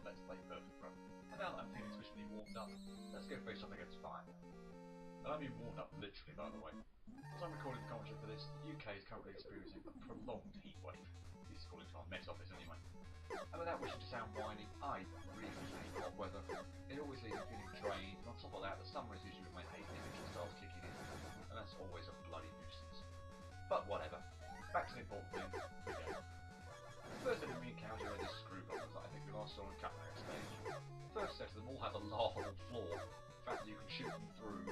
another Let's Play Perfect Run. And now that I'm feeling sufficiently warmed up, let's go face off against Fireman. And I mean warmed up literally, by the way. As I'm recording the commentary for this, the UK is currently experiencing a prolonged heatwave. This is according to our Met Office anyway. And without wishing to sound whiny, I really hate hot weather. It always leaves me feeling drained, and on top of that, the summer is usually when my hate energy starts kicking in, and that's always a bloody nuisance. But whatever. Back to the important thing, the game. The first enemy we encounter are these screw buttons that I think we last saw on Cutler stage. The first set of them all have a laughable flaw, the fact that you can shoot them through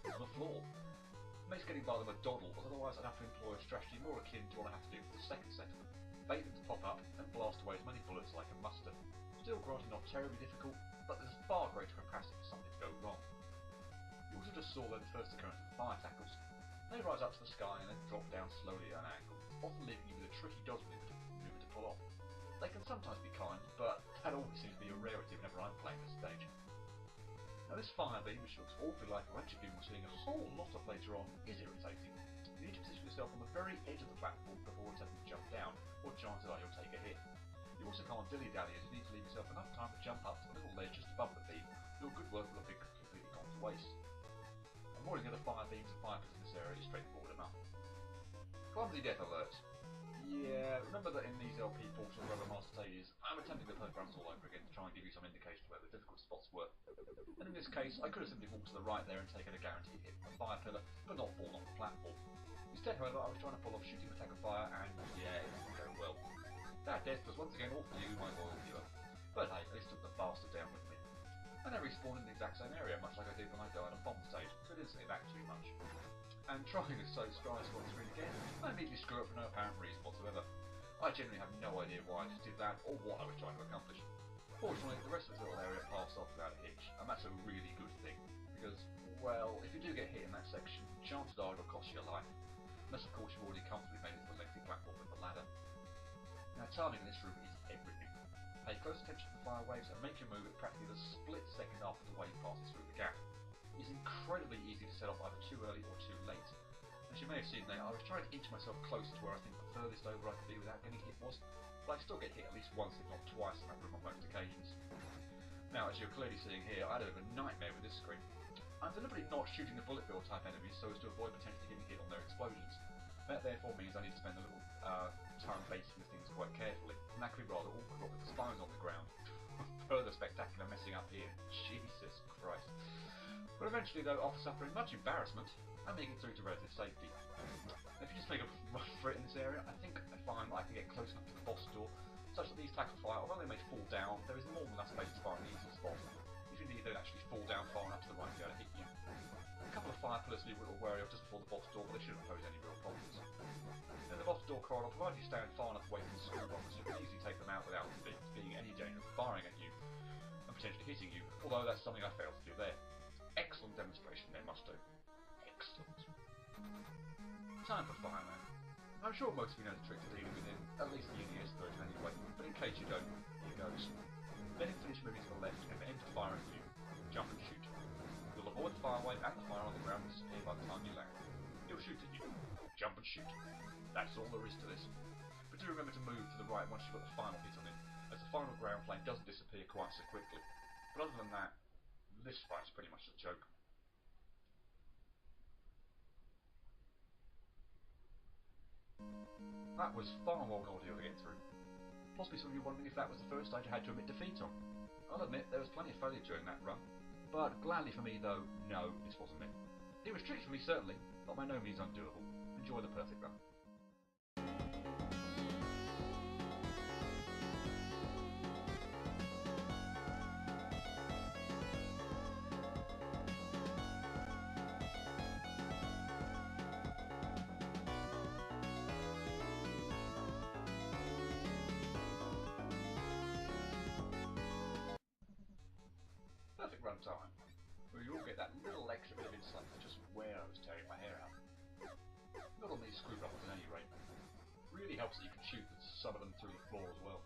the floor. It makes getting by them a doddle, but otherwise I'd have to employ a strategy more akin to what I have to do for the second set of them. Bait them to pop up and blast away as many bullets as I can muster. Still granted not terribly difficult, but there's far greater capacity for something to go wrong. You also just saw the first occurrence of fire tackles. They rise up to the sky and then drop down slowly at an angle, often leaving you with a tricky dodge maneuver to pull off. They can sometimes be kind, but that always seems to be a rarity whenever I'm playing this stage. Now this fire beam, which looks awfully like a wrench beam we're seeing a whole lot of later on, is irritating. You need to position yourself on the very edge of the platform before attempting to jump down, or chances are you'll take a hit. You also can't dilly-dally as you need to leave yourself enough time to jump up to the little ledge just above the beam. Your good work will have been completely gone to waste. Avoiding the other fire beams and fire pits in this area is straightforward enough. Clumsy death alerts. Yeah, remember that in these LP portals or whatever Master Say is, I'm attempting the perfect runs all over again to try and give you some indication of where the difficult spots were. And in this case, I could have simply walked to the right there and taken a guaranteed hit from a fire pillar, but not fallen off the platform. Instead, however, I was trying to pull off shooting attack of fire, and yeah, it didn't go well. That death was once again all for you, my loyal viewer. But hey, at least took the bastard down with me. And I respawned in the exact same area, much like I did when I died on bomb stage, so it didn't say that too much. And trying to so Sky Squad screen again, I immediately screw up for no apparent reason whatsoever. I genuinely have no idea why I just did that, or what I was trying to accomplish. Fortunately, the rest of this little area passed off without a hitch, and that's a really good thing, because, well, if you do get hit in that section, chances are it'll cost you a life. Unless of course you've already comfortably made it to the lengthy platform with the ladder. Now timing in this room is everything. Pay close attention to the fire waves and make your move at practically the split second after the wave passes through the gap. It's incredibly easy to set off either too early or too late. As you may have seen there, I was trying to inch myself closer to where I think the furthest over I could be without getting hit was, but I still get hit at least once if not twice in that room on most occasions. Now as you're clearly seeing here, I had a bit of a nightmare with this screen. I'm deliberately not shooting the bullet bill type enemies so as to avoid potentially getting hit on their explosions. That therefore means I need to spend a little time baiting the things quite carefully, and that could be rather awkward with the spines on the ground. Further spectacular messing up here, Jesus Christ. But eventually though, after suffering much embarrassment, I make it through to relative safety. If you just make a run for it in this area, I think I find that I can get close enough to the boss door, such that these tackles fire, although they may fall down, there is more than enough space to fire an easy spot. If indeed they don't actually fall down far enough to the right to be able to hit you. A couple of fire pillars to be a little wary of just before the boss door, but they shouldn't pose any real problems. In the boss door corridor, provided you stand far enough away from the screw box, you can easily take them out without being any danger of firing at you, and potentially hitting you, although that's something I failed to do there. Excellent demonstration there, must do. Excellent. Time for Fireman. I'm sure most of you know the trick to dealing with him, at least the NES version anyway, but in case you don't, here goes. Let him finish moving to the left and aim to fire at you. Jump and shoot. You'll avoid the fire wave and the fire on the ground will disappear by the time you land. He'll shoot at you. Jump and shoot. That's all there is to this. But do remember to move to the right once you've got the final hit on him, as the final ground plane doesn't disappear quite so quickly. But other than that, this fight's pretty much a joke. That was far more than audio to get through. Possibly some of you wondering if that was the first stage I had to admit defeat on. I'll admit there was plenty of failure during that run, but gladly for me though, no, this wasn't it. It was tricky for me certainly, but by no means undoable. Enjoy the perfect run. Perfect run time, where you all get that little extra bit of insight into just where I was tearing my hair out. Not on these screw buttons at any rate. Really helps that you can shoot some of them through the floor as well.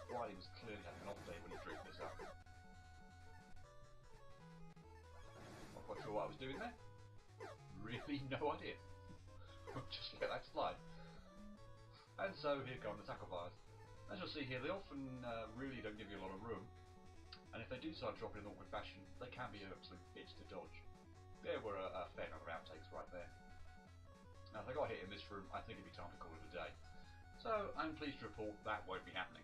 Wiley was clearly having an off day when he drew this up. Not quite sure what I was doing there. Really no idea. Just let that slide. And so here come the tackle fires. As you'll see here, they often really don't give you a lot of room. and if they do start dropping in an awkward fashion, they can be an absolute bitch to dodge. There were a fair number of outtakes right there. Now if I got hit in this room, I think it'd be time to call it a day. So I'm pleased to report that won't be happening.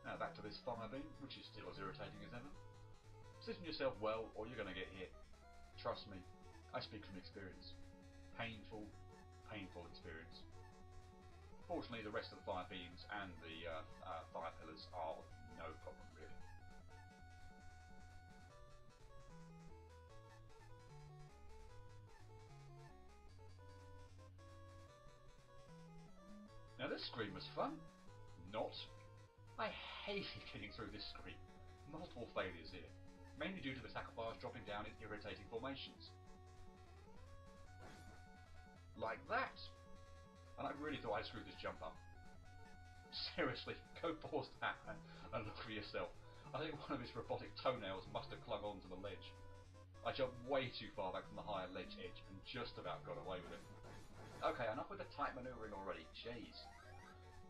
Now back to this fire beam, which is still as irritating as ever. Position yourself well or you're going to get hit. Trust me, I speak from experience. Painful, painful experience. Fortunately the rest of the fire beams and the fire pillars are no problem really. Now this screen was fun. Not. I hated getting through this screen. Multiple failures here, mainly due to the tackle bars dropping down in irritating formations. Like that! And I really thought I screwed this jump up. Seriously, go pause that and look for yourself. I think one of his robotic toenails must have clung onto the ledge. I jumped way too far back from the higher ledge edge and just about got away with it. Okay, enough with the tight manoeuvring already, jeez.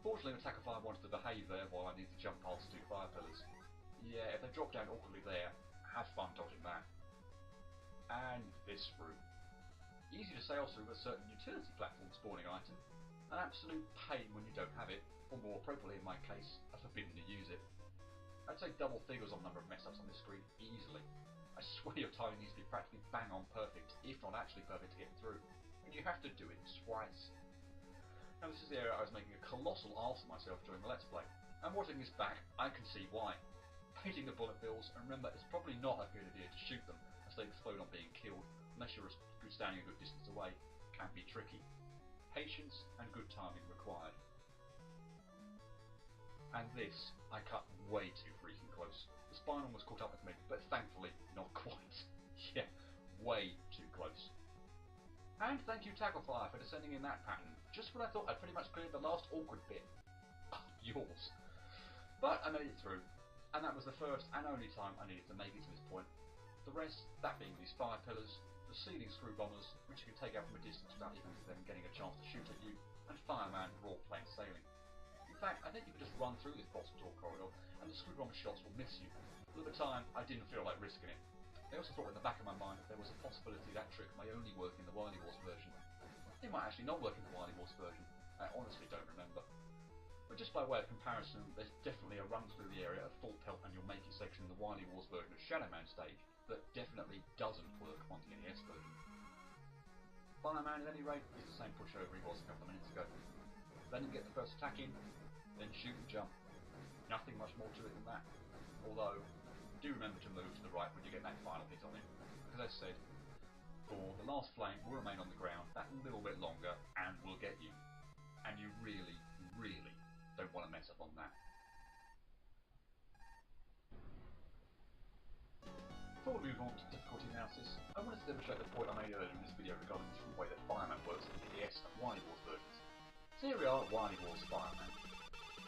Fortunately, the Attacker Fire wanted to behave there while I need to jump past two fire pillars. Yeah, if they drop down awkwardly there, have fun dodging that. And this room. Easy to sail through with a certain utility platform spawning item. An absolute pain when you don't have it, or more appropriately in my case, a forbidden to use it. I'd say double figures on the number of mess-ups on this screen, easily. I swear your timing needs to be practically bang on perfect, if not actually perfect to get through. And you have to do it twice. Now this is the area I was making a colossal arse of myself during the Let's Play, and watching this back, I can see why. Hating the bullet bills, and remember it's probably not a good idea to shoot them, as they explode on being killed, unless you're standing a good distance away, can be tricky. Patience and good timing required. And this, I cut way too freaking close. The spine almost caught up with me, but thankfully not quite. Yeah, way too close. And thank you Tacklefire for descending in that pattern, just when I thought I'd pretty much cleared the last awkward bit. Yours. But I made it through, and that was the first and only time I needed to make it to this point. The rest, that being these fire pillars, the ceiling screw bombers, which you can take out from a distance without even them getting a chance to shoot at you, and Fireman raw plain sailing. In fact, I think you could just run through this bottom door corridor, and the screw bomber shots will miss you. But at the time, I didn't feel like risking it. I also thought in the back of my mind that there was a possibility that trick may only work in the Wily Wars version. It might actually not work in the Wily Wars version. I honestly don't remember. But just by way of comparison, there's definitely a run through the area of Full Pelt and You'll Make It section in the Wily Wars version of Shadow Man stage that definitely doesn't work on the NES version. Fireman, at any rate, is the same pushover he was a couple of minutes ago. Then you get the first attack in, then shoot and jump. Nothing much more to it than that. Although, do remember to move to the right when you get that final hit on him. Because as I said, for the last flame will remain on the ground that little bit longer and will get you. And you really, really don't want to mess up on that. Before we move on to difficulty analysis, I wanted to demonstrate the point I made earlier in this video regarding the different way that Fireman works in the NES and Wily Wars versions. So here we are, Wily Wars Fireman.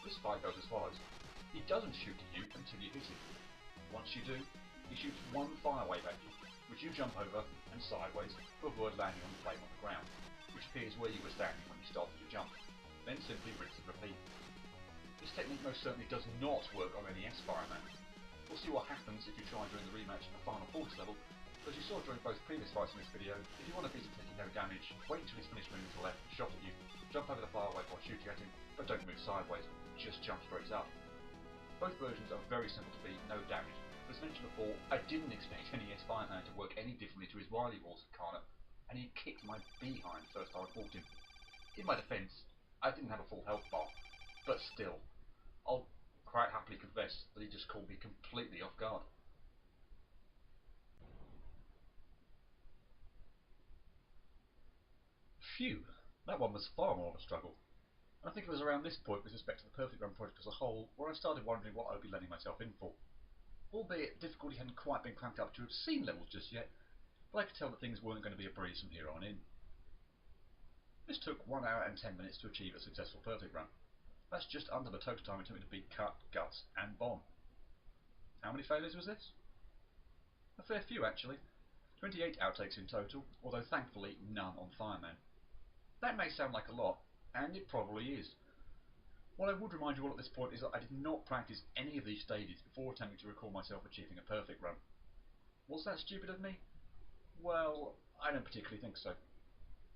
This fight goes as follows. He doesn't shoot at you until you hit him. Once you do, he shoots one fire wave at you, which you jump over and sideways to avoid landing on the flame on the ground, which appears where you were standing when you started your jump. Then simply rinse and repeat. This technique most certainly does not work on NES Fireman. We'll see what happens if you try during the rematch of the final force level, but as you saw during both previous fights in this video, if you want to beat him taking no damage, wait until he's finished moving to the left and shot at you, jump over the fire wave while shooting at him, but don't move sideways, just jump straight up. Both versions are very simple to beat, no damage. As mentioned before, I didn't expect NES Fireman to work any differently to his Wily Wars incarnate, and he kicked my behind first time I fought him. In my defence, I didn't have a full health bar, but still, I'll quite happily confess that he just caught me completely off guard. Phew, that one was far more of a struggle. I think it was around this point with respect to the Perfect Run project as a whole where I started wondering what I would be letting myself in for. Albeit difficulty hadn't quite been cranked up to obscene levels just yet, but I could tell that things weren't going to be a breeze from here on in. This took 1 hour and 10 minutes to achieve a successful Perfect Run. That's just under the total time it took me to beat Cut, Guts and Bomb. How many failures was this? A fair few actually. 28 outtakes in total, although thankfully none on Fireman. That may sound like a lot, And it probably is. What I would remind you all at this point is that I did not practice any of these stages before attempting to recall myself achieving a perfect run. Was that stupid of me? Well, I don't particularly think so.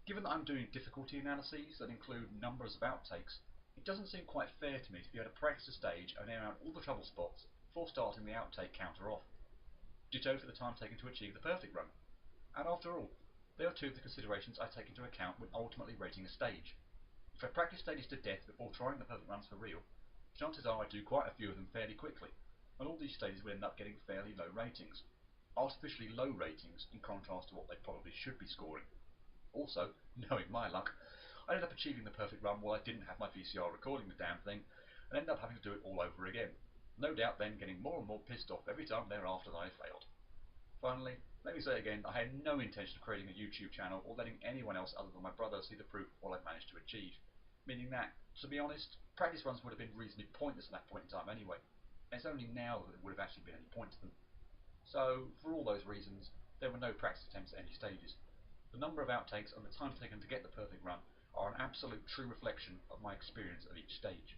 Given that I'm doing difficulty analyses that include numbers of outtakes, it doesn't seem quite fair to me to be able to practice a stage and air out all the trouble spots before starting the outtake counter off. Ditto for the time taken to achieve the perfect run. And after all, they are two of the considerations I take into account when ultimately rating a stage. If I practice stages to death before trying the perfect runs for real, chances are I do quite a few of them fairly quickly, and all these stages will end up getting fairly low ratings. Artificially low ratings in contrast to what they probably should be scoring. Also, knowing my luck, I ended up achieving the perfect run while I didn't have my VCR recording the damn thing, and ended up having to do it all over again. No doubt then getting more and more pissed off every time thereafter that I failed. Finally, let me say again, I had no intention of creating a YouTube channel or letting anyone else other than my brother see the proof of what I've managed to achieve. Meaning that, to be honest, practice runs would have been reasonably pointless at that point in time anyway. And it's only now that there would have actually been any point to them. So, for all those reasons, there were no practice attempts at any stages. The number of outtakes and the time taken to get the perfect run are an absolute true reflection of my experience of each stage.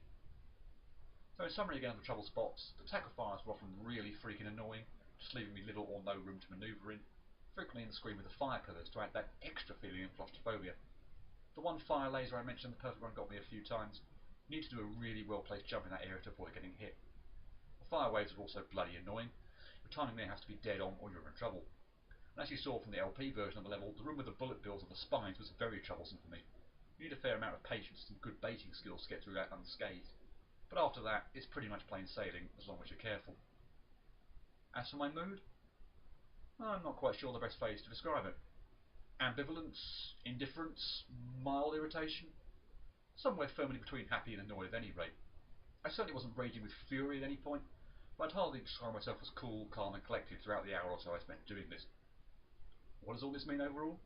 So in summary again of the trouble spots, the tackle fires were often really freaking annoying, just leaving me little or no room to manoeuvre in, frequently in the screen with the fire pillars to add that extra feeling of claustrophobia. The one fire laser I mentioned, the perfect run got me a few times. You need to do a really well placed jump in that area to avoid getting hit. The fire waves are also bloody annoying. Your timing there has to be dead on or you're in trouble. And as you saw from the LP version of the level, the room with the bullet bills of the spines was very troublesome for me. You need a fair amount of patience and good baiting skills to get through that unscathed. But after that, it's pretty much plain sailing, as long as you're careful. As for my mood, I'm not quite sure the best phrase to describe it. Ambivalence, indifference, mild irritation? Somewhere firmly between happy and annoyed at any rate. I certainly wasn't raging with fury at any point, but I'd hardly describe myself as cool, calm and collected throughout the hour or so I spent doing this. What does all this mean overall?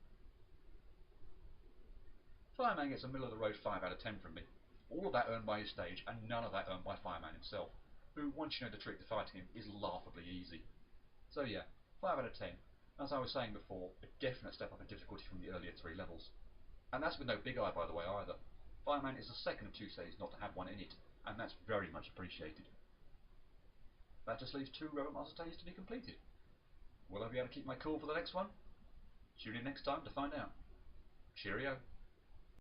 Fireman gets a middle of the road 5 out of 10 from me. All of that earned by his stage, and none of that earned by Fireman himself, who, once you know the trick to fighting him, is laughably easy. So yeah, 5 out of 10. As I was saying before, a definite step up in difficulty from the earlier 3 levels. And that's with no big eye by the way either. Fireman is the second of 2 stages not to have one in it, and that's very much appreciated. That just leaves 2 Robot Master stages to be completed. Will I be able to keep my cool for the next one? Tune in next time to find out. Cheerio.